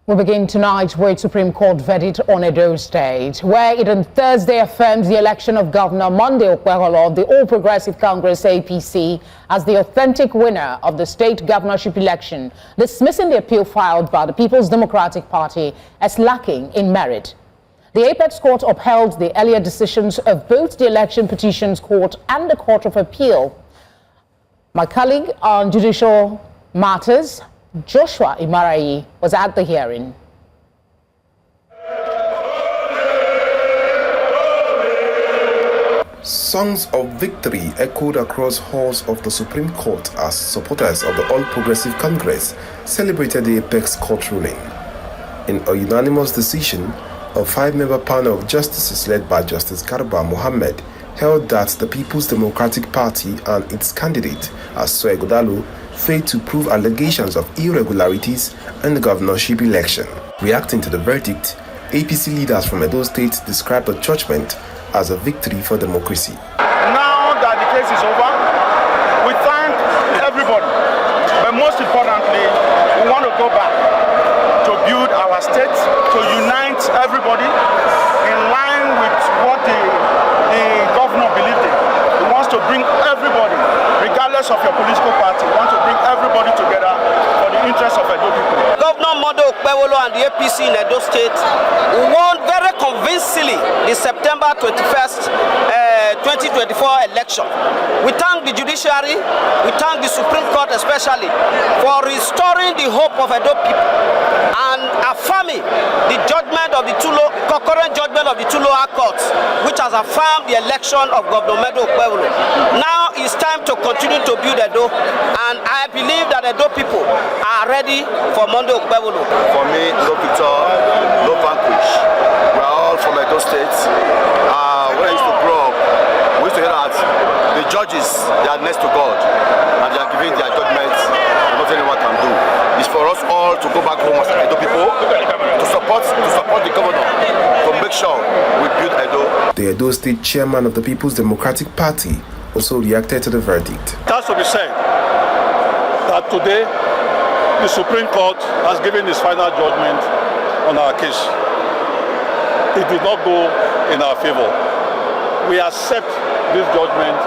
We begin tonight with Supreme Court verdict on Edo State, where it on Thursday affirmed the election of Governor Monday Okpebholo of the All Progressive Congress APC as the authentic winner of the state governorship election, dismissing the appeal filed by the People's Democratic Party as lacking in merit. The Apex Court upheld the earlier decisions of both the Election Petitions Court and the Court of Appeal. My colleague on judicial matters, Joshua Imarayi, was at the hearing. Songs of victory echoed across halls of the Supreme Court as supporters of the All Progressive Congress celebrated the Apex Court ruling. In a unanimous decision, a five-member panel of justices led by Justice Garba Mohammed held that the People's Democratic Party and its candidate, Aso Ighodalo, failed to prove allegations of irregularities in the governorship election. Reacting to the verdict, APC leaders from Edo State described the judgment as a victory for democracy. Now that the case is over, we thank everybody, but most importantly, we want to go back to build our state, to unite everybody in line with what the governor believed in. He wants to bring everybody, regardless of your political party, we want to bring everybody together for the interest of Edo people. Governor Monday Okpebholo and the APC in Edo State won very convincingly the September 21st, 2024 election. We thank the judiciary, we thank the Supreme Court especially for restoring the hope of Edo people and affirming the judgment of the concurrent judgment of the two lower courts, which has affirmed the election of Governor Monday Okpebholo. Now it's time to continue to build Edo, and I believe that Edo people are ready for Monday Okpebholo. For me, no victor, no vanquish. We are all from Edo State. When I used to grow up, we used to hear that the judges, they are next to God, and they are giving their judgments, and nothing anyone can do. It's for us all to go back home as Edo people, to support the governor, to make sure we build Edo. The Edo State chairman of the People's Democratic Party also reacted to the verdict. It has to be said that today the Supreme Court has given its final judgment on our case. It did not go in our favor. We accept this judgment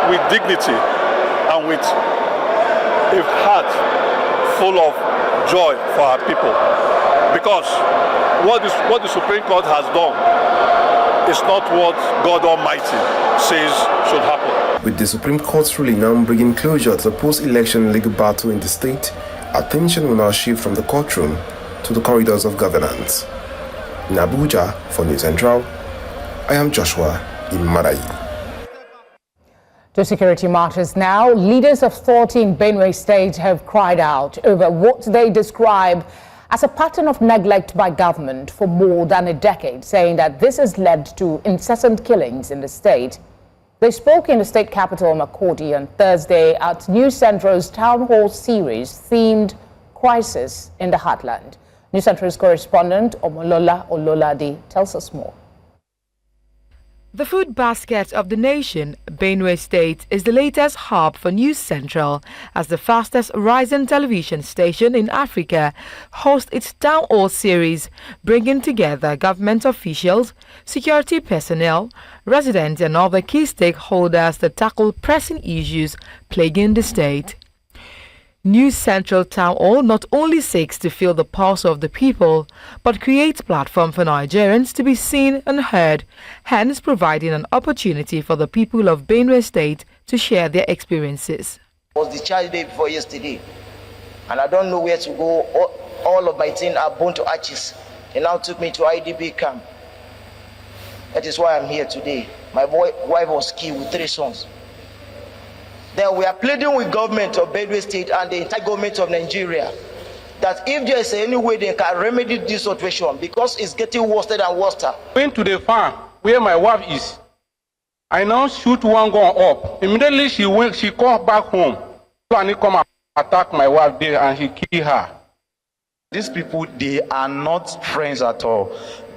with dignity and with a heart full of joy for our people, because what the Supreme Court has done is not what God Almighty says should happen. With the Supreme Court's ruling now bringing closure to the post-election legal battle in the state, attention will now shift from the courtroom to the corridors of governance. In Abuja, for News Central, I am Joshua Imarayi. To security matters now, leaders of authority in Benue State have cried out over what they describe as a pattern of neglect by government for more than a decade, saying that this has led to incessant killings in the state. They spoke in the state capital, Makurdi, on Thursday at News Central's Town Hall series themed Crisis in the Heartland. News Central's correspondent, Omolola Ololade, tells us more. The food basket of the nation, Benue State, is the latest hub for News Central as the fastest rising television station in Africa hosts its Town Hall series, bringing together government officials, security personnel, residents and other key stakeholders to tackle pressing issues plaguing the state. News Central Town Hall not only seeks to feel the pulse of the people, but creates a platform for Nigerians to be seen and heard, hence providing an opportunity for the people of Benue State to share their experiences. It was discharged day before yesterday, and I don't know where to go. All of my things are burned to ashes. They now took me to IDP camp. That is why I'm here today. My wife was killed with 3 sons. Then we are pleading with government of Benue State and the entire government of Nigeria that if there is any way they can remedy this situation, because it's getting worse and worse. Went to the farm where my wife is. I now shoot one gun up. Immediately she called back home. And he come and attack my wife there and he killed her. These people, they are not friends at all,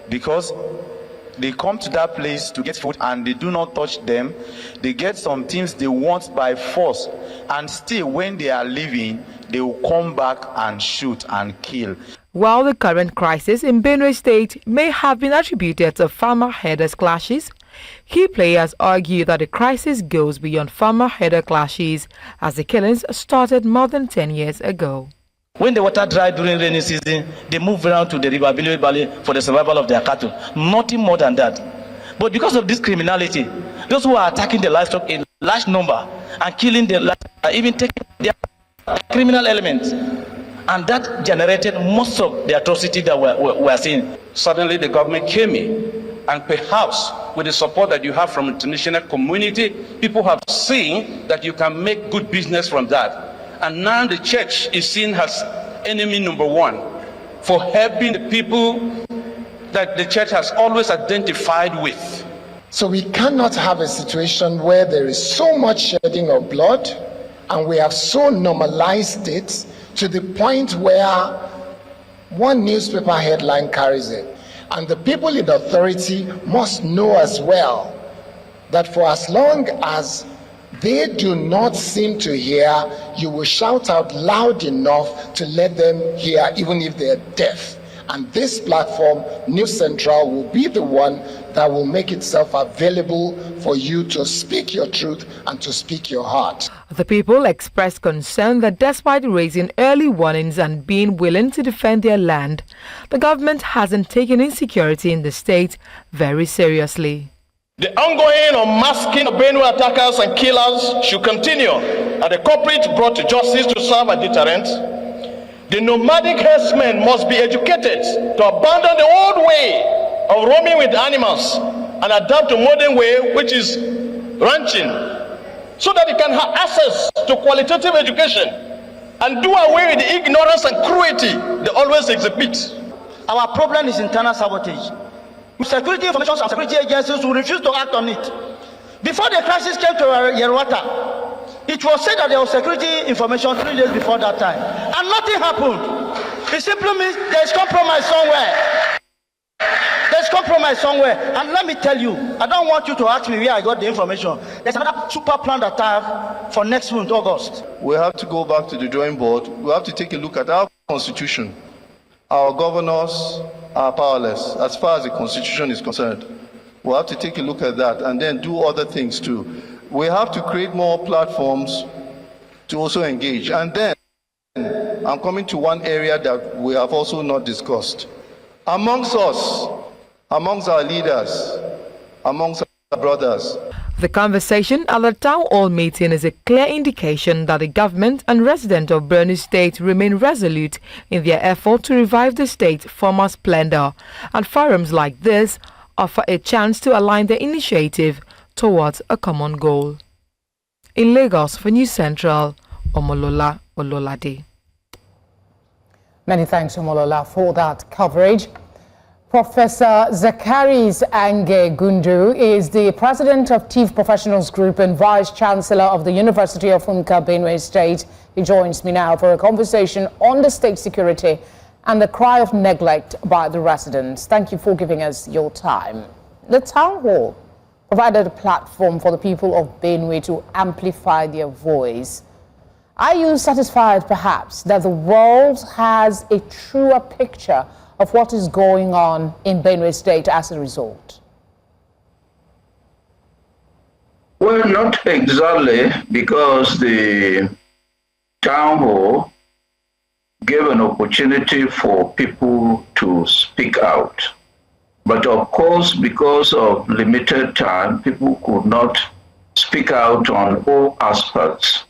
because they come to that place to get food and they do not touch them. They get some things they want by force, and still when they are leaving, they will come back and shoot and kill. While the current crisis in Benue State may have been attributed to farmer-herders clashes, key players argue that the crisis goes beyond farmer-herder clashes, as the killings started more than 10 years ago. When the water dried during rainy season, they move around to the river Benue Valley for the survival of their cattle. Nothing more than that. But because of this criminality, those who are attacking the livestock in large number and killing the livestock are even taking their criminal elements. And that generated most of the atrocity that we're seeing. Suddenly the government came in, and perhaps with the support that you have from the international community, people have seen that you can make good business from that. And now the church is seen as enemy number one for helping the people that the church has always identified with. So we cannot have a situation where there is so much shedding of blood and we have so normalized it to the point where one newspaper headline carries it. And the people in authority must know as well that for as long as they do not seem to hear, you will shout out loud enough to let them hear, even if they're deaf. And this platform, News Central, will be the one that will make itself available for you to speak your truth and to speak your heart. The people expressed concern that despite raising early warnings and being willing to defend their land, the government hasn't taken insecurity in the state very seriously. The ongoing unmasking of Benue attackers and killers should continue, and the culprits brought to justice to serve a deterrent. The nomadic herdsmen must be educated to abandon the old way of roaming with animals and adapt to modern way, which is ranching, so that they can have access to qualitative education and do away with the ignorance and cruelty they always exhibit. Our problem is internal sabotage. Security information and security agencies will refuse to act on it. Before the crisis came to Yerwata, it was said that there was security information 3 days before that time, and nothing happened. It simply means there is compromise somewhere. There's compromise somewhere. And let me tell you, I don't want you to ask me where I got the information. There's another super plan that I have for next month, August. We have to go back to the drawing board. We have to take a look at our constitution. Our governors are powerless as far as the constitution is concerned. We have to take a look at that and then do other things too. We have to create more platforms to also engage. And then I'm coming to one area that we have also not discussed. Amongst us, amongst our leaders, amongst our brothers. The conversation at the town hall meeting is a clear indication that the government and residents of Benue State remain resolute in their effort to revive the state's former splendor, and forums like this offer a chance to align their initiative towards a common goal. In Lagos for News Central, Omolola Ololade. Many thanks, Omolola, for that coverage. Professor Zakaris Ange Gundu is the president of TIF Professionals Group and vice chancellor of the University of Funka, Benue State. He joins me now for a conversation on the state security and the cry of neglect by the residents. Thank you for giving us your time. The town hall provided a platform for the people of Benue to amplify their voice. Are you satisfied, perhaps, that the world has a truer picture of what is going on in Benue State as a result? Well, not exactly, because the town hall gave an opportunity for people to speak out. But of course, because of limited time, people could not speak out on all aspects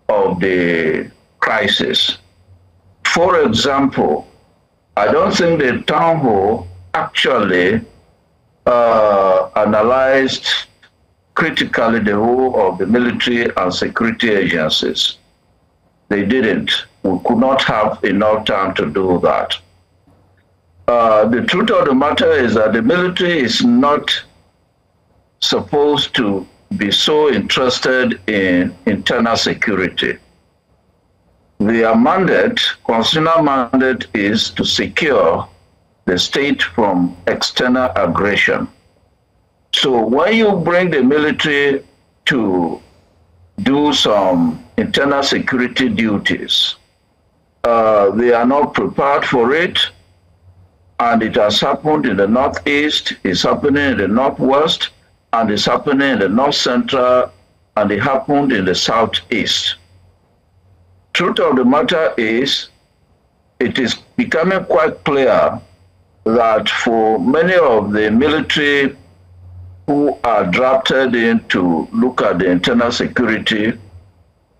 of the crisis. For example, I don't think the town hall actually analyzed critically the role of the military and security agencies. They didn't. We could not have enough time to do that. The truth of the matter is that the military is not supposed to be so interested in internal security. Their mandate, constitutional mandate, is to secure the state from external aggression. So when you bring the military to do some internal security duties, they are not prepared for it. And it has happened in the northeast, it's happening in the northwest, and it's happening in the north central, and it happened in the southeast. Truth of the matter is, it is becoming quite clear that for many of the military who are drafted in to look at the internal security,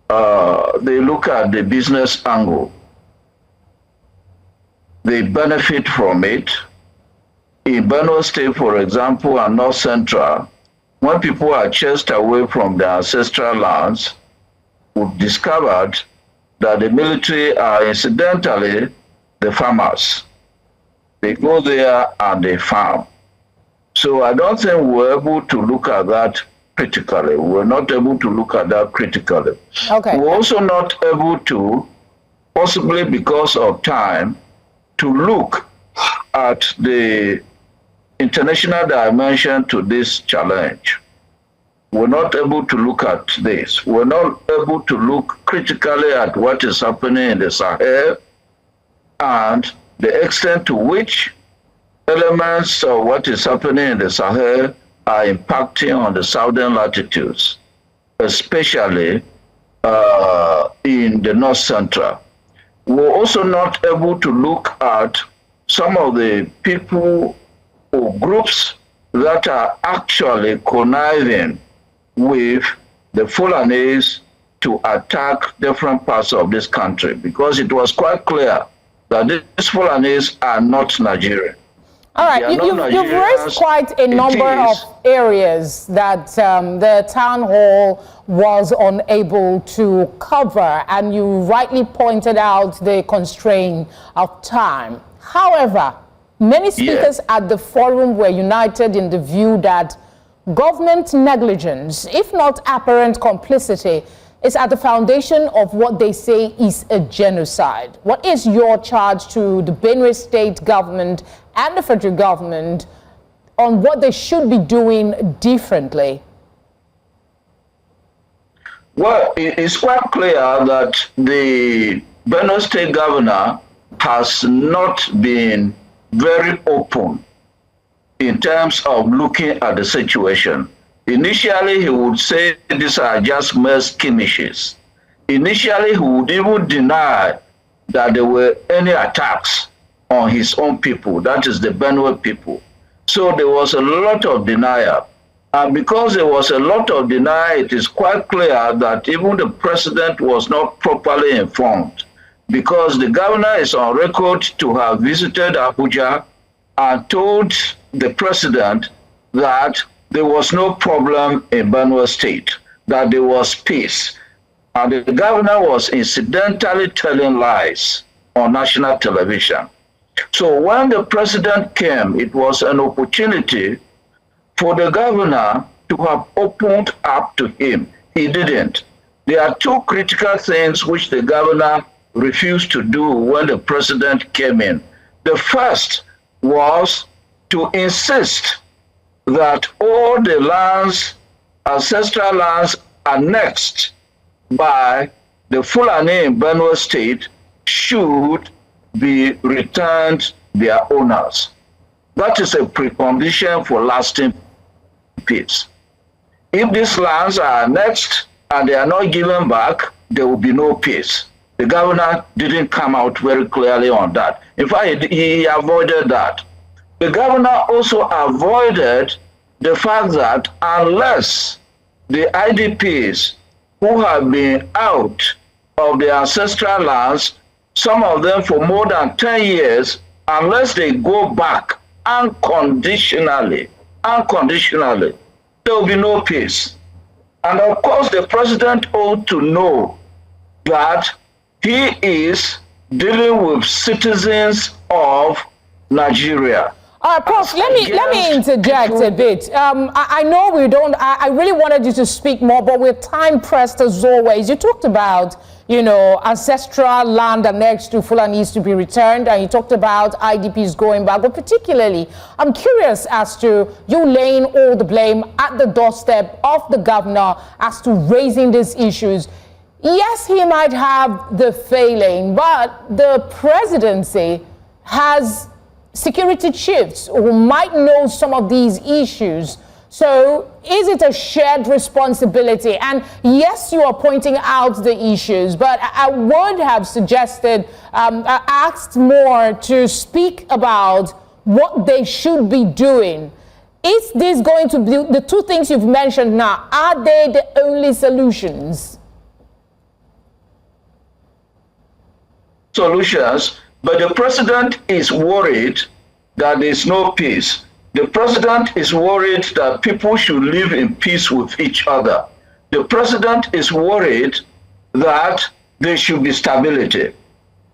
they look at the business angle. They benefit from it. In Benue State, for example, and North Central, when people are chased away from their ancestral lands, we've discovered that the military are incidentally the farmers. They go there and they farm. So I don't think we're able to look at that critically. We're not able to look at that critically. Okay. We're also not able to, possibly because of time, to look at the international dimension to this challenge. We're not able to look at this. We're not able to look critically at what is happening in the Sahel and the extent to which elements of what is happening in the Sahel are impacting on the southern latitudes, especially in the north central. We're also not able to look at some of the people or groups that are actually conniving with the Fulanese to attack different parts of this country, because it was quite clear that these Fulanese are not Nigerian. All right, you've raised quite a number of areas that the town hall was unable to cover, and you rightly pointed out the constraint of time. However, many speakers at the forum were united in the view that government negligence, if not apparent complicity, is at the foundation of what they say is a genocide. What is your charge to the Benue State government and the federal government on what they should be doing differently? Well, it's quite clear that the Benue State governor has not been very open in terms of looking at the situation. Initially, he would say these are just mere skirmishes. Initially, he would even deny that there were any attacks on his own people, that is the Benue people. So there was a lot of denial. And because there was a lot of denial, it is quite clear that even the president was not properly informed, because the governor is on record to have visited Abuja and told the president that there was no problem in Benue State, that there was peace. And the governor was incidentally telling lies on national television. So when the president came, it was an opportunity for the governor to have opened up to him. He didn't. There are two critical things which the governor refused to do when the president came in. The first was to insist that all the lands, ancestral lands annexed by the Fulani in Benue State should be returned their owners. That is a precondition for lasting peace. If these lands are annexed and they are not given back, there will be no peace. The governor didn't come out very clearly on that. In fact, he avoided that. The governor also avoided the fact that unless the IDPs who have been out of their ancestral lands, some of them for more than 10 years, unless they go back unconditionally, there will be no peace. And of course, the president ought to know that he is dealing with citizens of Nigeria. Prof, let me interject a bit. I know we don't, I really wanted you to speak more, but we're time pressed as always. You talked about, ancestral land annexed to Fulanis to be returned, and you talked about IDPs going back, but particularly, I'm curious as to you laying all the blame at the doorstep of the governor as to raising these issues. Yes, he might have the failing, but the presidency has security chiefs who might know some of these issues. So is it a shared responsibility? And yes, you are pointing out the issues, but I would have suggested, asked more to speak about what they should be doing. Is this going to be, the two things you've mentioned now, are they the only solutions? Solutions, but the president is worried that there's no peace. The president is worried that people should live in peace with each other. The president is worried that there should be stability.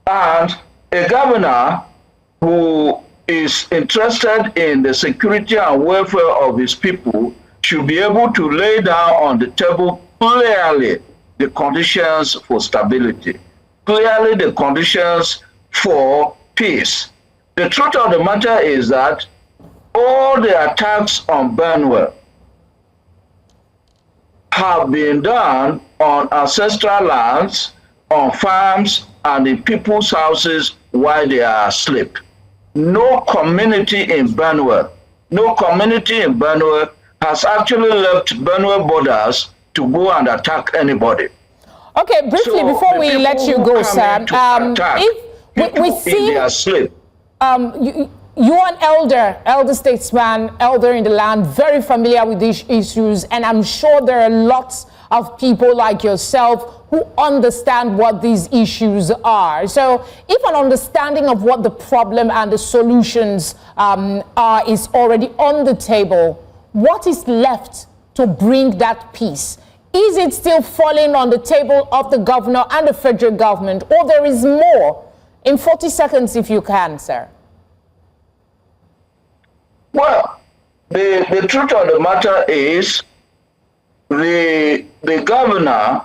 And a governor who is interested in the security and welfare of his people should be able to lay down on the table clearly the conditions for stability, clearly the conditions for peace. The truth of the matter is that all the attacks on Benue have been done on ancestral lands, on farms, and in people's houses while they are asleep. No community in Benue has actually left Benue borders to go and attack anybody. Okay, briefly, So before we let you go, Sam, if we see you're an elder statesman, elder in the land, very familiar with these issues, and I'm sure there are lots of people like yourself who understand what these issues are. So if an understanding of what the problem and the solutions are is already on the table, what is left to bring that peace? Is it still falling on the table of the governor and the federal government, or there is more? In 40 seconds, if you can, sir. Well, the truth of the matter is the governor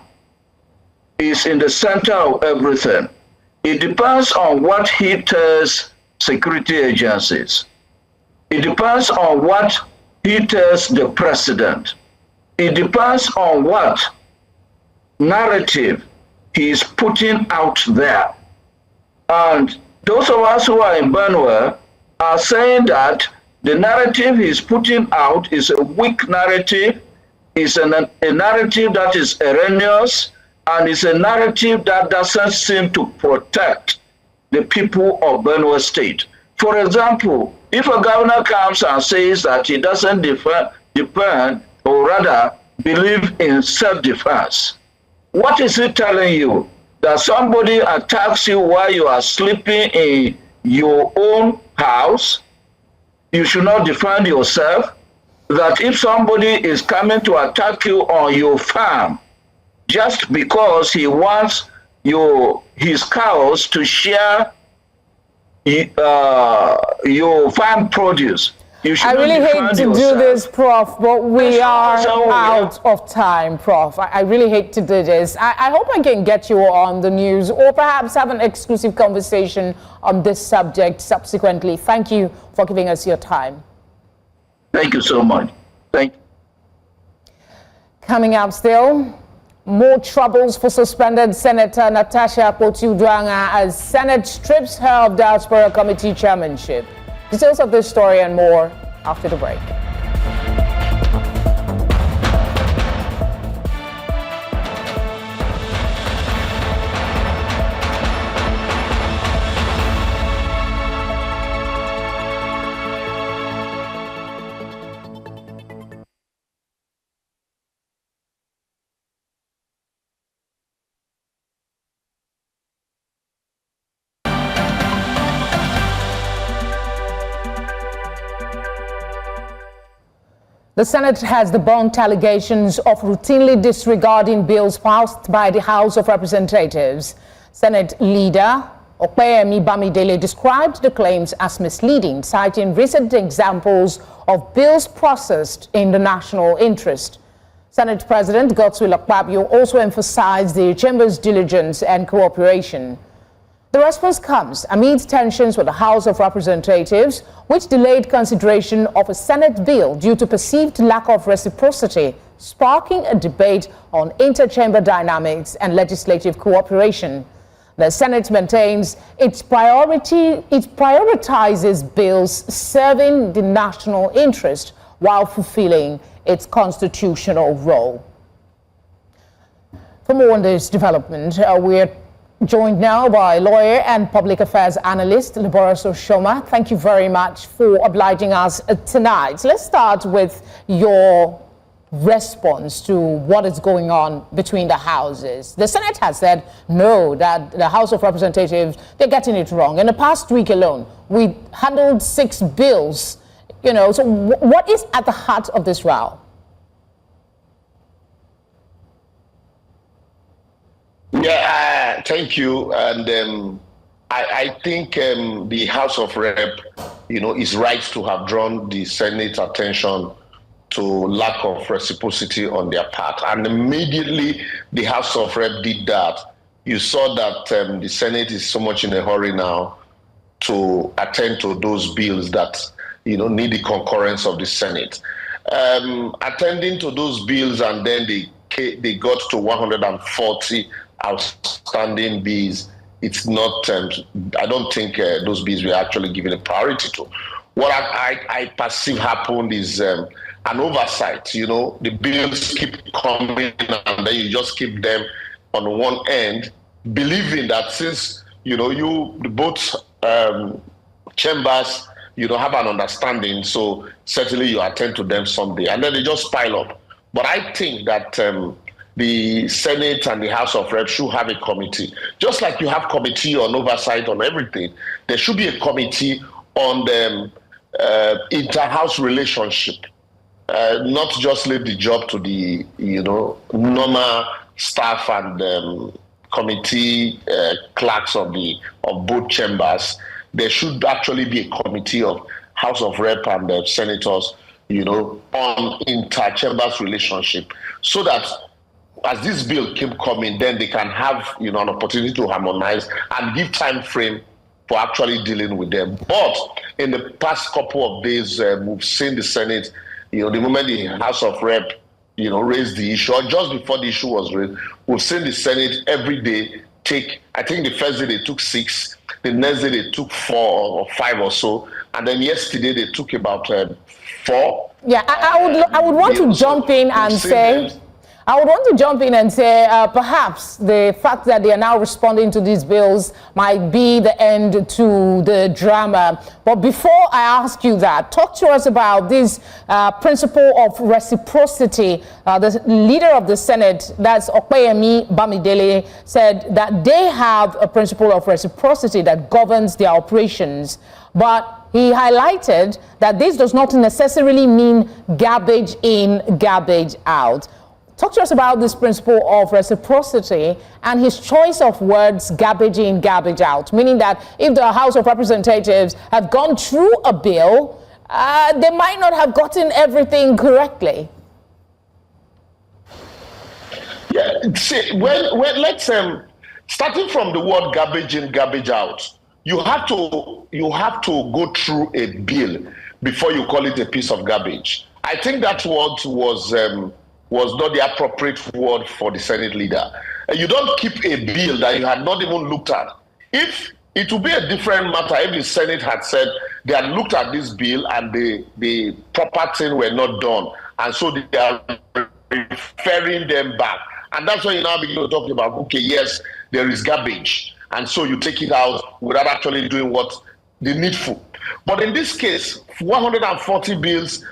is in the center of everything. It depends on what he tells security agencies. It depends on what he tells the president. It depends on what narrative he is putting out there. And those of us who are in Benue are saying that the narrative he's putting out is a weak narrative, is a narrative that is erroneous, and it's a narrative that doesn't seem to protect the people of Benue State. For example, if a governor comes and says that he doesn't depend, or rather believe in self-defense, what is he telling you? That somebody attacks you while you are sleeping in your own house, you should not defend yourself? That if somebody is coming to attack you on your farm, just because he wants his cows to share your farm produce, I really hate to do this, Prof, but we are out of time, Prof. I really hate to do this. I hope I can get you on the news or perhaps have an exclusive conversation on this subject subsequently. Thank you for giving us your time. Thank you so much. Thank you. Coming up still, more troubles for suspended Senator Natasha Akpoti-Uduaghan as Senate strips her of Diaspora Committee chairmanship. Details of this story and more after the break. The Senate has debunked allegations of routinely disregarding bills passed by the House of Representatives. Senate leader Opeyemi Bamidele described the claims as misleading, citing recent examples of bills processed in the national interest. Senate President Godswill Akpabio also emphasized the chamber's diligence and cooperation. The response comes amid tensions with the House of Representatives, which delayed consideration of a Senate bill due to perceived lack of reciprocity sparking a debate on interchamber dynamics and legislative cooperation. The Senate maintains it prioritizes bills serving the national interest while fulfilling its constitutional role. For more on this development, we're joined now by lawyer and public affairs analyst Liboros Oshoma. Thank you very much for obliging us tonight. Let's start with your response to what is going on between the houses. The Senate has said no, that the House of Representatives, they're getting it wrong. In the past week alone, we handled 6 bills. So what is at the heart of this row? Yeah, thank you. And I think the House of Rep, is right to have drawn the Senate attention to lack of reciprocity on their part. And immediately the House of Rep did that. You saw that the Senate is so much in a hurry now to attend to those bills that, need the concurrence of the Senate. Attending to those bills, and then they got to 140 outstanding bills. It's not, I don't think those bills were actually given a priority to. What I perceive happened is an oversight. The bills keep coming and then you just keep them on one end, believing that since, both chambers, have an understanding, so certainly you attend to them someday. And then they just pile up. But I think that the Senate and the House of Reps should have a committee. Just like you have committee on oversight on everything, there should be a committee on the inter-house relationship. Not just leave the job to the, normal staff and committee clerks of both chambers. There should actually be a committee of House of Rep and senators, on inter-chambers relationship, so that as this bill keep coming, then they can have, an opportunity to harmonize and give time frame for actually dealing with them. But in the past couple of days, we've seen the Senate, the moment the House of Rep, raised the issue, or just before the issue was raised, we've seen the Senate every day take, I think the first day they took 6, the next day they took 4 or 5 or so, and then yesterday they took about 4. Yeah, I would want to jump in and say, perhaps the fact that they are now responding to these bills might be the end to the drama. But before I ask you that, talk to us about this principle of reciprocity. The leader of the Senate, that's Opeyemi Bamidele, said that they have a principle of reciprocity that governs their operations. But he highlighted that this does not necessarily mean garbage in, garbage out. Talk to us about this principle of reciprocity and his choice of words, garbage in, garbage out, meaning that if the House of Representatives have gone through a bill, they might not have gotten everything correctly. Yeah, see, let's starting from the word garbage in, garbage out, you have to go through a bill before you call it a piece of garbage. I think that word was not the appropriate word for the Senate leader. You don't keep a bill that you had not even looked at. If it would be a different matter if the Senate had said they had looked at this bill and the proper thing were not done, and so they are referring them back. And that's when you now begin to talk about, okay, yes, there is garbage, and so you take it out without actually doing what the needful. But in this case, 140 bills,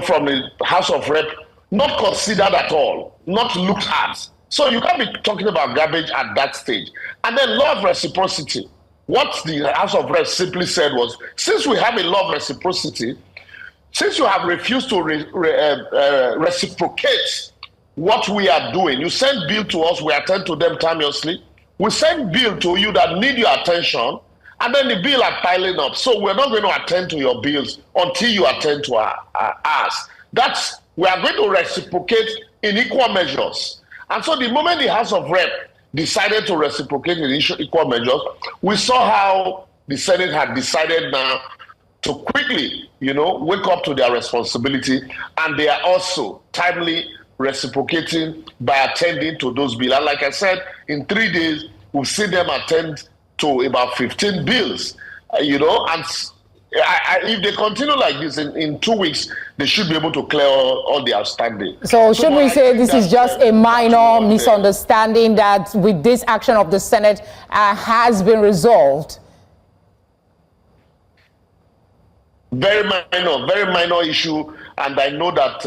from the House of Rep, not considered at all, not looked at. So you can't be talking about garbage at that stage. And then law of reciprocity. What the House of Reps simply said was, since we have a law of reciprocity, since you have refused to reciprocate what we are doing, you send bill to us, we attend to them timelessly. We send bill to you that need your attention, and then the bill are piling up. So we're not going to attend to your bills until you attend to ours. We are going to reciprocate in equal measures. And so the moment the House of Rep decided to reciprocate in equal measures, we saw how the Senate had decided now to quickly, wake up to their responsibility. And they are also timely reciprocating by attending to those bills. And like I said, in 3 days, we've seen them attend to about 15 bills, and if they continue like this, in 2 weeks, they should be able to clear all the outstanding. So should we say this is just a minor misunderstanding that with this action of the Senate has been resolved? Very minor issue. And I know that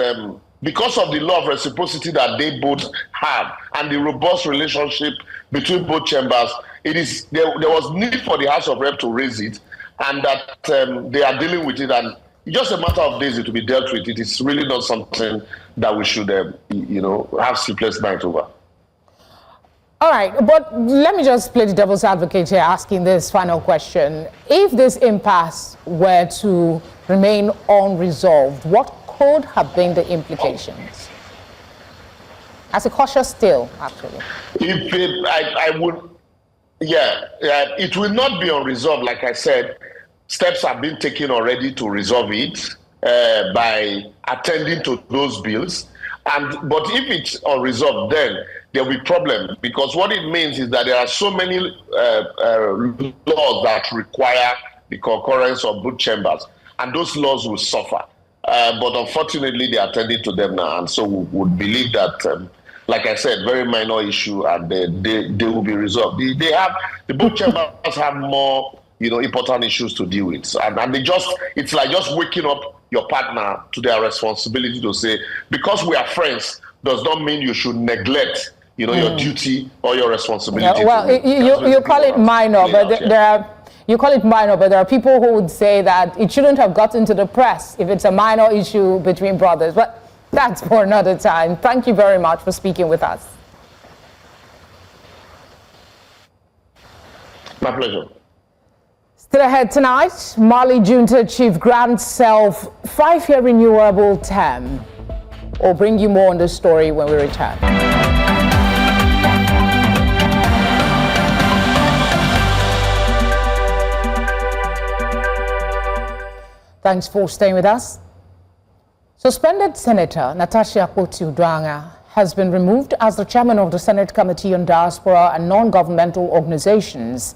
because of the law of reciprocity that they both have and the robust relationship between both chambers, there was need for the House of Rep to raise it, and that they are dealing with it, and just a matter of days it will be dealt with. It is really not something that we should, have sleepless nights over. All right, but let me just play the devil's advocate here, asking this final question. If this impasse were to remain unresolved, what could have been the implications? As a cautious still, actually. It will not be unresolved. Like I said, steps have been taken already to resolve it by attending to those bills. But if it's unresolved, then there will be problem, because what it means is that there are so many laws that require the concurrence of both chambers, and those laws will suffer. But unfortunately, they are attending to them now, and so we would believe that, like I said, very minor issue, and they will be resolved. The both chambers have more, important issues to deal with, and it's like just waking up your partner to their responsibility to say, because we are friends, does not mean you should neglect, your duty or your responsibility. Yeah, you call it minor, but you call it minor, but there are people who would say that it shouldn't have gotten to the press if it's a minor issue between brothers. But that's for another time. Thank you very much for speaking with us. My pleasure. Still ahead tonight, Mali junta chief grants self 5-year renewable term. We'll bring you more on this story when we return. Thanks for staying with us. Suspended Senator Natasha Akpoti-Uduaghan has been removed as the chairman of the Senate Committee on Diaspora and Non-Governmental Organizations.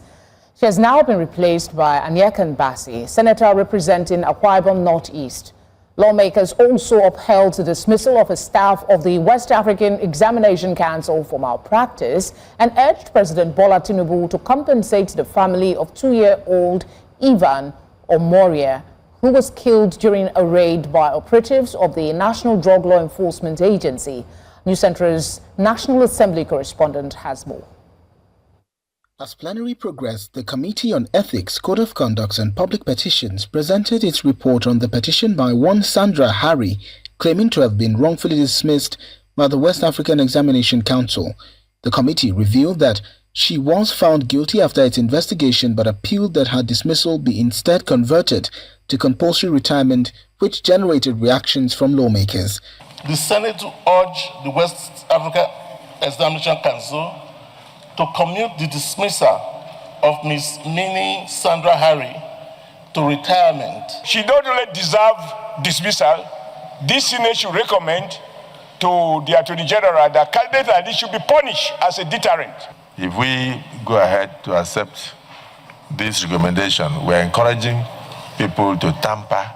She has now been replaced by Anyekan Bassi, senator representing Akwa Ibom Northeast. Lawmakers also upheld the dismissal of a staff of the West African Examination Council for malpractice and urged President Bola Tinubu to compensate the family of 2-year-old Ivan Omoria, who was killed during a raid by operatives of the National Drug Law Enforcement Agency. News Centre's National Assembly correspondent has more. As plenary progressed, the Committee on Ethics, Code of Conduct and Public Petitions presented its report on the petition by one Sandra Harry, claiming to have been wrongfully dismissed by the West African Examination Council. The committee revealed that she was found guilty after its investigation, but appealed that her dismissal be instead converted to compulsory retirement, which generated reactions from lawmakers. The Senate urged the West Africa Examination Council to commute the dismissal of Ms. Minnie Sandra Harry to retirement. She don't only deserve dismissal. This Senate should recommend to the Attorney General that candidates like this should be punished as a deterrent. If we go ahead to accept this recommendation, we're encouraging people to tamper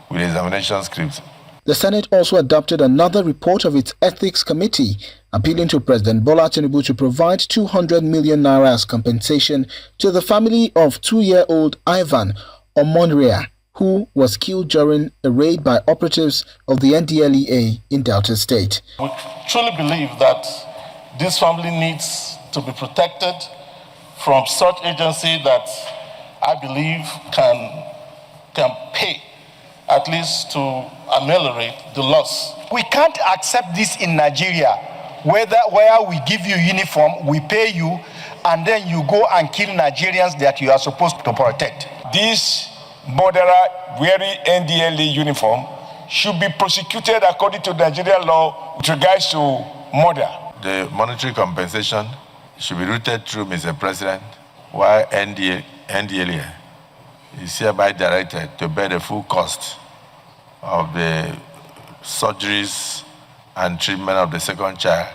with examination scripts. The Senate also adopted another report of its Ethics Committee, appealing to President Bola Tinubu to provide 200 million naira as compensation to the family of 2-year-old Ivan Omoria, who was killed during a raid by operatives of the NDLEA in Delta State. We truly believe that this family needs to be protected from such agency that I believe can pay at least to ameliorate the loss. We can't accept this in Nigeria, where we give you uniform, we pay you, and then you go and kill Nigerians that you are supposed to protect. This murderer wearing NDLA uniform should be prosecuted according to Nigerian law with regards to murder. The monetary compensation should be routed through Mr. President, while NDLA is hereby directed to bear the full cost of the surgeries and treatment of the second child,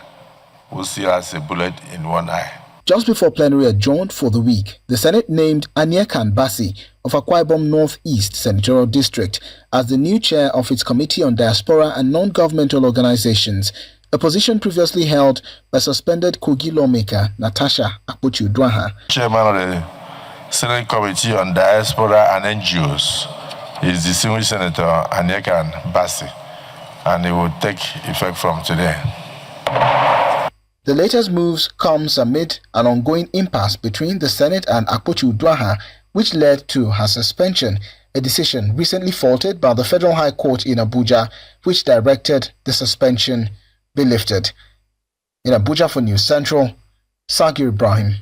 who still has a bullet in one eye. Just before plenary adjourned for the week, the Senate named Anyekan Basi of Akwa Ibom Northeast Senatorial District as the new chair of its Committee on Diaspora and Non-Governmental Organizations, a position previously held by suspended Kogi lawmaker Natasha Akpotiuduaghan. Chairman of the Senate Committee on Diaspora and NGOs is distinguished Senator Anyekan Basi, and it will take effect from today. The latest moves comes amid an ongoing impasse between the Senate and Akpotiuduaghan, which led to her suspension, a decision recently faulted by the Federal High Court in Abuja, which directed the suspension be lifted. In Abuja for News Central, Sagir Ibrahim.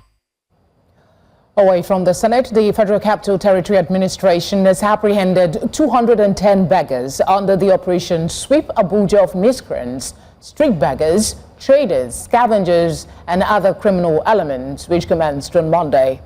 Away from the Senate, the Federal Capital Territory Administration has apprehended 210 beggars under the Operation Sweep Abuja of Miscreants, street beggars, traders, scavengers, and other criminal elements, which commenced on Monday.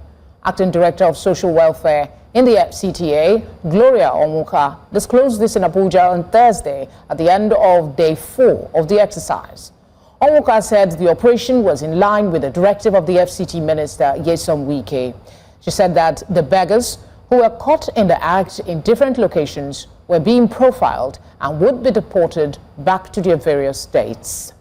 Acting Director of Social Welfare in the FCTA, Gloria Onwuka, disclosed this in Abuja on Thursday at the end of day 4 of the exercise. Onwuka said the operation was in line with the directive of the FCT Minister, Nyesom Wike. She said that the beggars who were caught in the act in different locations were being profiled and would be deported back to their various states.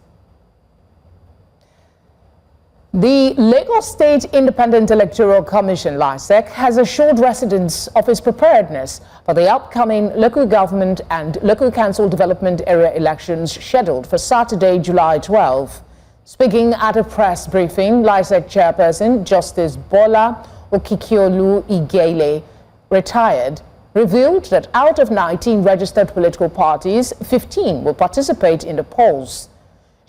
The Lagos State Independent Electoral Commission, LISEC, has assured residents of its preparedness for the upcoming local government and local council development area elections scheduled for Saturday, July 12. Speaking at a press briefing, LISEC chairperson Justice Bola Okikiolu Igele, retired, revealed that out of 19 registered political parties, 15 will participate in the polls.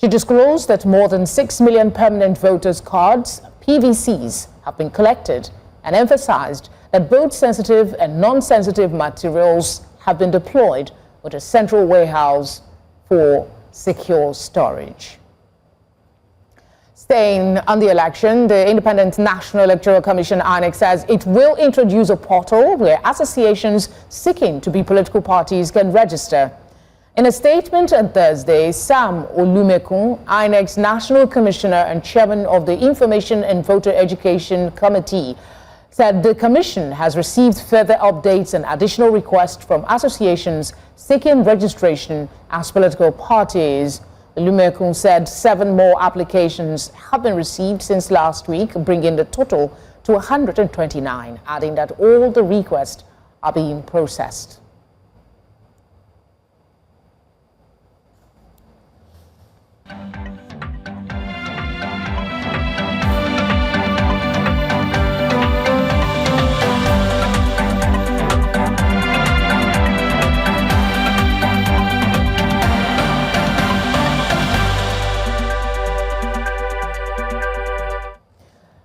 She disclosed that more than 6 million permanent voters' cards, PVCs, have been collected and emphasized that both sensitive and non-sensitive materials have been deployed with a central warehouse for secure storage. Staying on the election, the Independent National Electoral Commission, INEC, says it will introduce a portal where associations seeking to be political parties can register. In a statement on Thursday, Sam Olumekun, INEC's National Commissioner and Chairman of the Information and Voter Education Committee, said the Commission has received further updates and additional requests from associations seeking registration as political parties. Olumekun said 7 more applications have been received since last week, bringing the total to 129, adding that all the requests are being processed.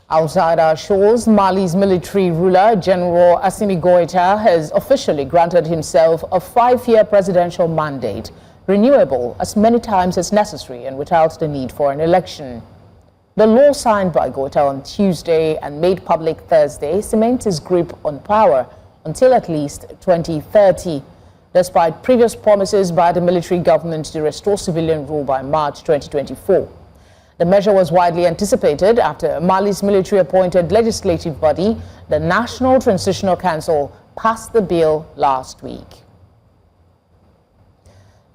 Outside our shores, Mali's military ruler, General Assimi Goïta, has officially granted himself a 5-year presidential mandate, renewable as many times as necessary and without the need for an election. The law signed by Goïta on Tuesday and made public Thursday cements his grip on power until at least 2030, despite previous promises by the military government to restore civilian rule by March 2024. The measure was widely anticipated after Mali's military-appointed legislative body, the National Transitional Council, passed the bill last week.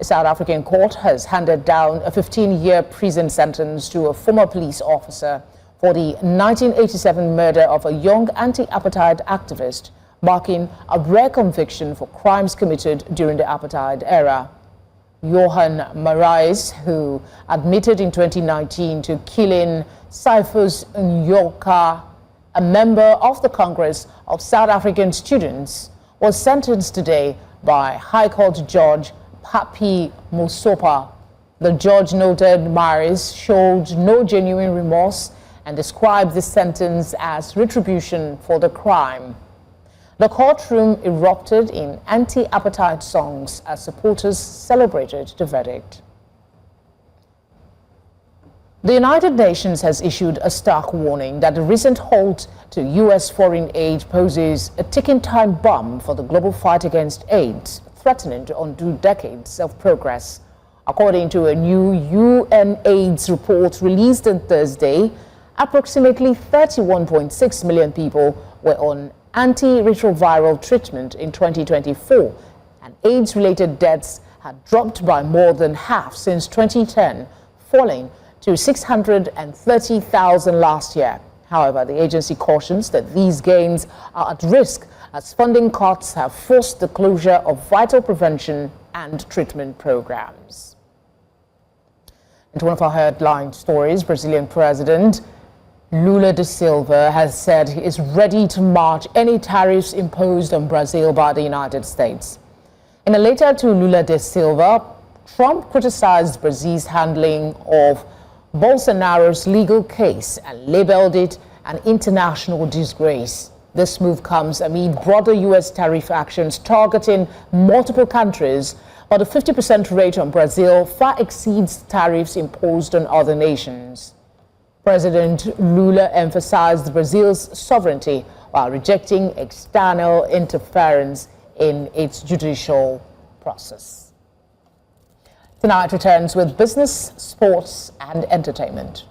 A South African court has handed down a 15-year prison sentence to a former police officer for the 1987 murder of a young anti-apartheid activist, marking a rare conviction for crimes committed during the apartheid era. Johan Marais, who admitted in 2019 to killing Cyphus Nyoka, a member of the Congress of South African Students, was sentenced today by High Court Judge Papi Musopa. The judge noted Marais showed no genuine remorse and described the sentence as retribution for the crime. The courtroom erupted in anti-apartheid songs as supporters celebrated the verdict. The United Nations has issued a stark warning that the recent halt to U.S. foreign aid poses a ticking time bomb for the global fight against AIDS, threatening to undo decades of progress. According to a new UNAIDS report released on Thursday, approximately 31.6 million people were on antiretroviral treatment in 2024, and AIDS-related deaths had dropped by more than half since 2010, falling to 630,000 last year. However, the agency cautions that these gains are at risk as funding cuts have forced the closure of vital prevention and treatment programs. Into one of our headline stories, Brazilian President Lula da Silva has said he is ready to match any tariffs imposed on Brazil by the United States. In a letter to Lula da Silva, Trump criticized Brazil's handling of Bolsonaro's legal case and labeled it an international disgrace. This move comes amid broader U.S. tariff actions targeting multiple countries, but the 50% rate on Brazil far exceeds tariffs imposed on other nations. President Lula emphasized Brazil's sovereignty while rejecting external interference in its judicial process. Tonight returns with business, sports, and entertainment.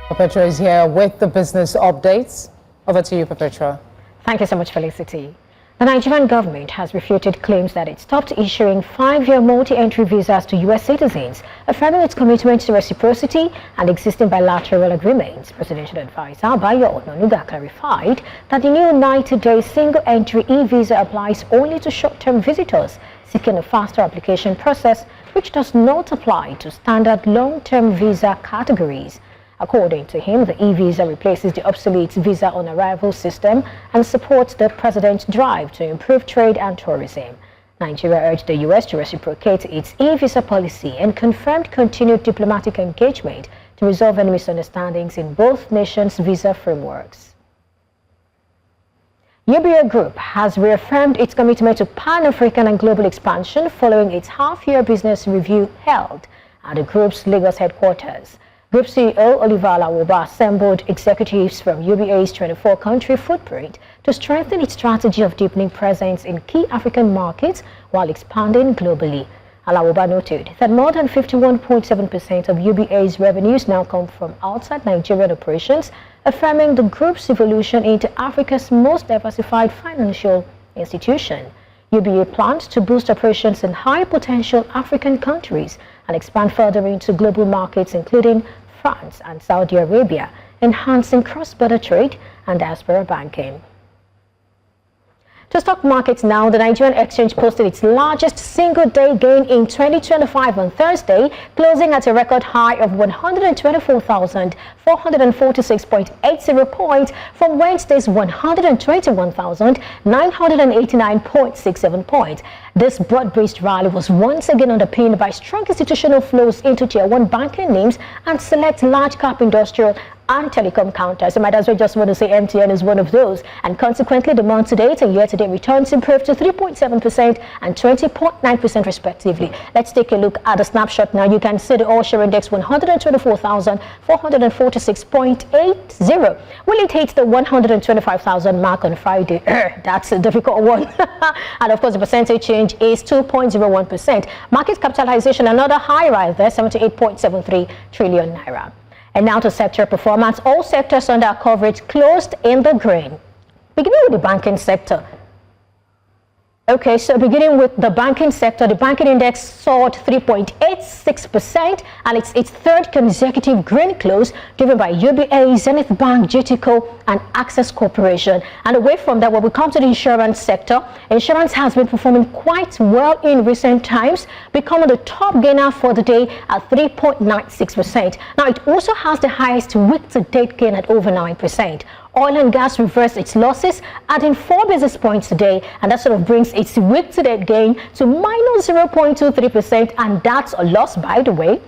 Perpetua is here with the business updates. Over to you, Perpetua. Thank you so much, Felicity. The Nigerian government has refuted claims that it stopped issuing 5-year multi-entry visas to U.S. citizens, affirming its commitment to reciprocity and existing bilateral agreements. Presidential advisor Bayo Ononuga clarified that the new 90-day single-entry e-visa applies only to short-term visitors seeking a faster application process, which does not apply to standard long-term visa categories. According to him, the e-visa replaces the obsolete visa on arrival system and supports the president's drive to improve trade and tourism. Nigeria urged the U.S. to reciprocate its e-visa policy and confirmed continued diplomatic engagement to resolve any misunderstandings in both nations' visa frameworks. UBA Group has reaffirmed its commitment to Pan-African and global expansion following its half-year business review held at the group's Lagos headquarters. Group CEO Oliver Alawoba assembled executives from UBA's 24-country footprint to strengthen its strategy of deepening presence in key African markets while expanding globally. Alawoba noted that more than 51.7% of UBA's revenues now come from outside Nigerian operations, affirming the group's evolution into Africa's most diversified financial institution. UBA plans to boost operations in high-potential African countries and expand further into global markets, including France and Saudi Arabia, enhancing cross-border trade and diaspora banking. To stock markets now, the Nigerian exchange posted its largest single-day gain in 2025 on Thursday, closing at a record high of 124,446.80 points from Wednesday's 121,989.67 points. This broad-based rally was once again underpinned by strong institutional flows into Tier 1 banking names and select large-cap industrial and telecom counters. I might as well just want to say MTN is one of those. And consequently, the month-to-date and year-to-date returns improved to 3.7% and 20.9% respectively. Let's take a look at the snapshot now. You can see the all-share index 124,446.80. Will it hit the 125,000 mark on Friday? That's a difficult one. And of course, the percentage change is 2.01%. Market capitalization, another high rise there, 78.73 trillion naira. And now to sector performance. All sectors under our coverage closed in the green. Beginning with the banking sector. Okay, so beginning with the banking sector, the banking index soared 3.86% and it's its third consecutive green close, driven by UBA, Zenith Bank, GTCO, and Access Corporation. And away from that, when we come to the insurance sector, insurance has been performing quite well in recent times, becoming the top gainer for the day at 3.96%. Now, it also has the highest week-to-date gain at over 9%. Oil and gas reversed its losses, adding 4 basis points today, and that sort of brings its week-to-date gain to minus 0.23%, and that's a loss, by the way.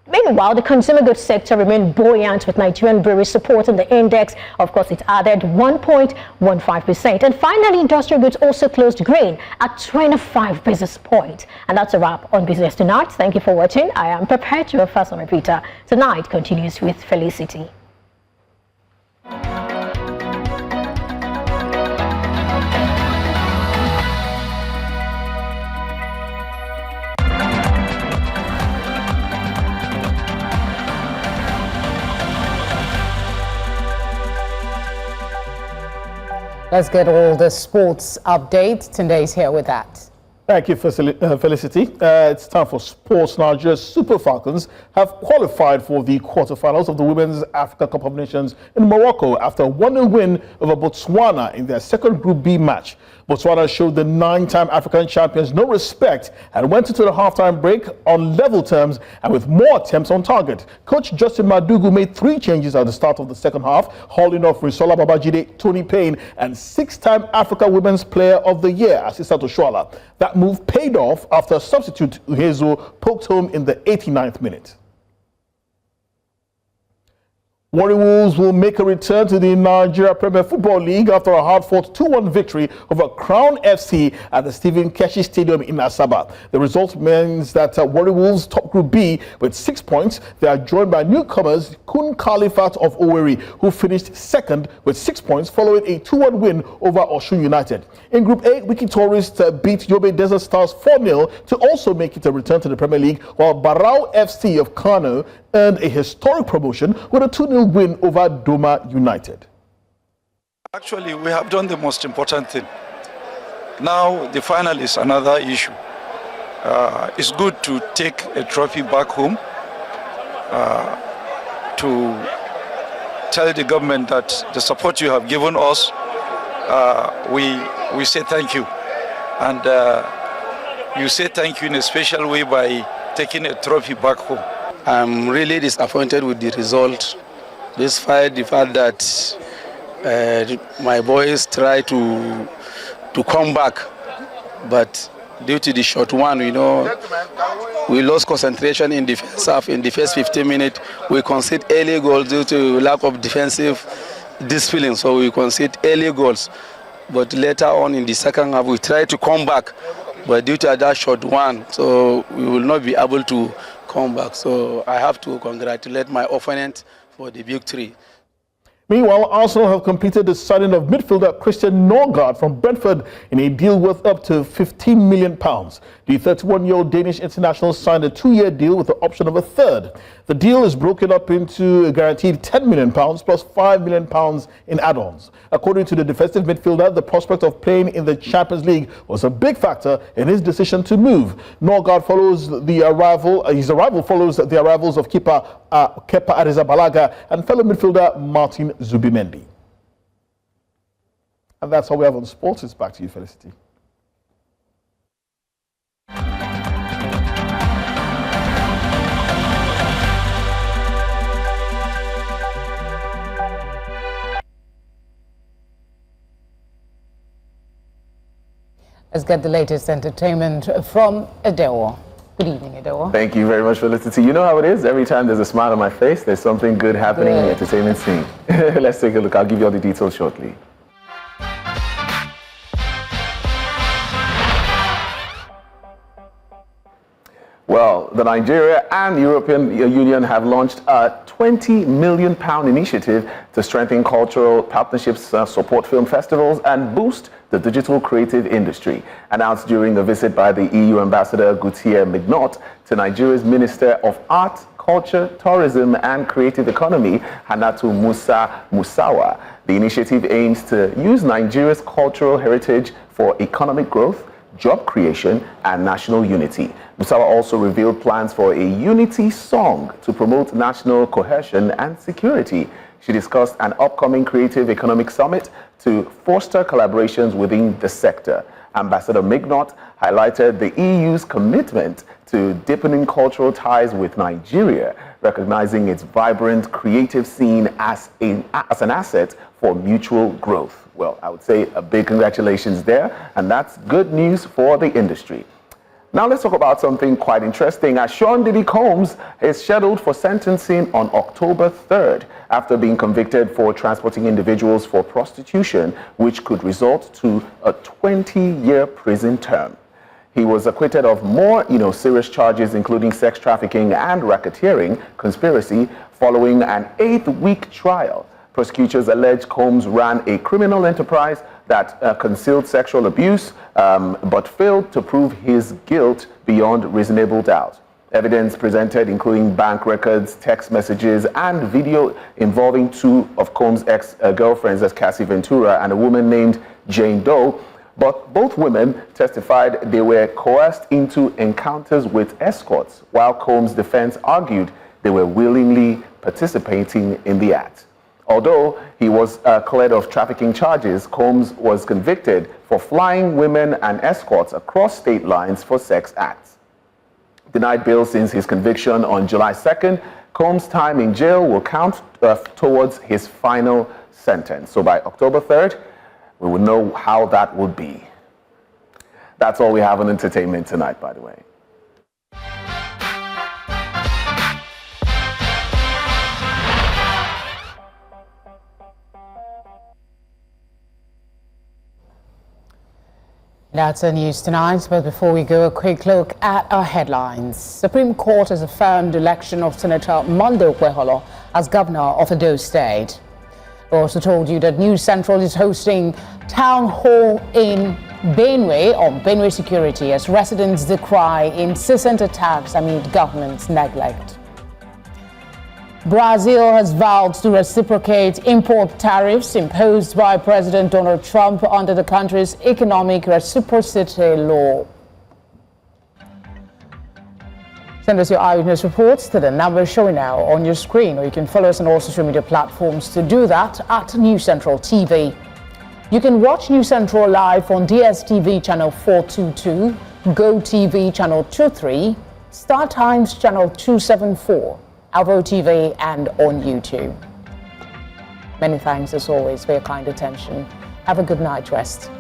Meanwhile, the consumer goods sector remained buoyant with Nigerian breweries supporting the index. Of course, it added 1.15%. And finally, industrial goods also closed green at 25 basis points. And that's a wrap on Business Tonight. Thank you for watching. I am Perpetual Fason Repeater. Tonight continues with Felicity. Let's get all the sports updates. Tunde's here with that. Thank you, Felicity. It's time for sports. Nigeria's Super Falcons have qualified for the quarterfinals of the Women's Africa Cup of Nations in Morocco after a 1-0 win over Botswana in their second Group B match. Botswana showed the 9-time African champions no respect and went into the halftime break on level terms and with more attempts on target. Coach Justin Madugu made 3 changes at the start of the second half, hauling off Risola Babajide, Tony Payne, and 6-time Africa Women's Player of the Year, Asisa Toshuala. That move paid off after substitute Uhezo poked home in the 89th minute. Warri Wolves will make a return to the Nigeria Premier Football League after a hard-fought 2-1 victory over Crown FC at the Stephen Keshi Stadium in Asaba. The result means that Warri Wolves top Group B with 6 points. They are joined by newcomers Kun Khalifat of Owerri, who finished second with 6 points following a 2-1 win over Osun United. In Group A, Wiki Tourists beat Yobe Desert Stars 4-0 to also make it a return to the Premier League, while Barao FC of Kano earned a historic promotion with a 2-0 win over Doma United. Actually, we have done the most important thing. Now the final is another issue. It's good to take a trophy back home, to tell the government that the support you have given us, we say thank you. And you say thank you in a special way by taking a trophy back home. I'm really disappointed with the result, despite the fact that my boys try to come back, but due to the short one, we lost concentration in the first half. In the first 15 minutes, we concede early goals due to lack of defensive discipline, so we concede early goals. But later on in the second half, we try to come back, but due to that short one, so we will not be able to come back. So I have to congratulate my opponent for the victory. Meanwhile, Arsenal have completed the signing of midfielder Christian Norgard from Brentford in a deal worth up to £15 million. The 31-year-old Danish international signed a 2-year deal with the option of a third. The deal is broken up into a guaranteed £10 million plus £5 million in add-ons. According to the defensive midfielder, the prospect of playing in the Champions League was a big factor in his decision to move. Norgard follows the arrival. His arrival follows the arrivals of keeper Kepa Arrizabalaga and fellow midfielder Martin Zubimendi. And that's all we have on sports. It's back to you, Felicity. Let's get the latest entertainment from Adewo. Good evening, Adewo. Thank you very much, Felicity. You know how it is. Every time there's a smile on my face, there's something good happening in the entertainment scene. Let's take a look. I'll give you all the details shortly. Well, the Nigeria and European Union have launched a £20 million initiative to strengthen cultural partnerships, support film festivals, and boost the digital creative industry. Announced during a visit by the EU Ambassador Gautier Mignot to Nigeria's Minister of Art, Culture, Tourism, and Creative Economy, Hannatu Musa Musawa. The initiative aims to use Nigeria's cultural heritage for economic growth, job creation, and national unity. Musawa also revealed plans for a unity song to promote national cohesion and security. She discussed an upcoming Creative Economic Summit to foster collaborations within the sector. Ambassador Mignot highlighted the EU's commitment to deepening cultural ties with Nigeria, recognizing its vibrant creative scene as an asset for mutual growth. Well, I would say a big congratulations there, and that's good news for the industry. Now let's talk about something quite interesting. Sean Diddy Combs is scheduled for sentencing on October 3rd after being convicted for transporting individuals for prostitution, which could result to a 20-year prison term. He was acquitted of more, serious charges, including sex trafficking and racketeering conspiracy, following an 8-week trial. Prosecutors allege Combs ran a criminal enterprise that concealed sexual abuse, but failed to prove his guilt beyond reasonable doubt. Evidence presented including bank records, text messages, and video involving two of Combs' ex-girlfriends, as Cassie Ventura and a woman named Jane Doe. But both women testified they were coerced into encounters with escorts, while Combs' defense argued they were willingly participating in the act. Although he was cleared of trafficking charges, Combs was convicted for flying women and escorts across state lines for sex acts. Denied bail since his conviction on July 2nd, Combs' time in jail will count towards his final sentence. So by October 3rd, we will know how that would be. That's all we have on entertainment tonight, by the way. That's the news tonight, but before we go, a quick look at our headlines. Supreme Court has affirmed the election of Senator Monday Okpeholo as governor of Edo State. We also told you that News Central is hosting town hall in Benue on Benue security as residents decry incessant attacks amid government's neglect. Brazil has vowed to reciprocate import tariffs imposed by President Donald Trump under the country's economic reciprocity law. Send us your eyewitness reports to the number showing now on your screen, or you can follow us on all social media platforms to do that at News Central TV. You can watch News Central live on DSTV channel 422, GoTV channel 23, Star Times channel 274, Alvo TV, and on YouTube. Many thanks as always for your kind attention. Have a good night rest.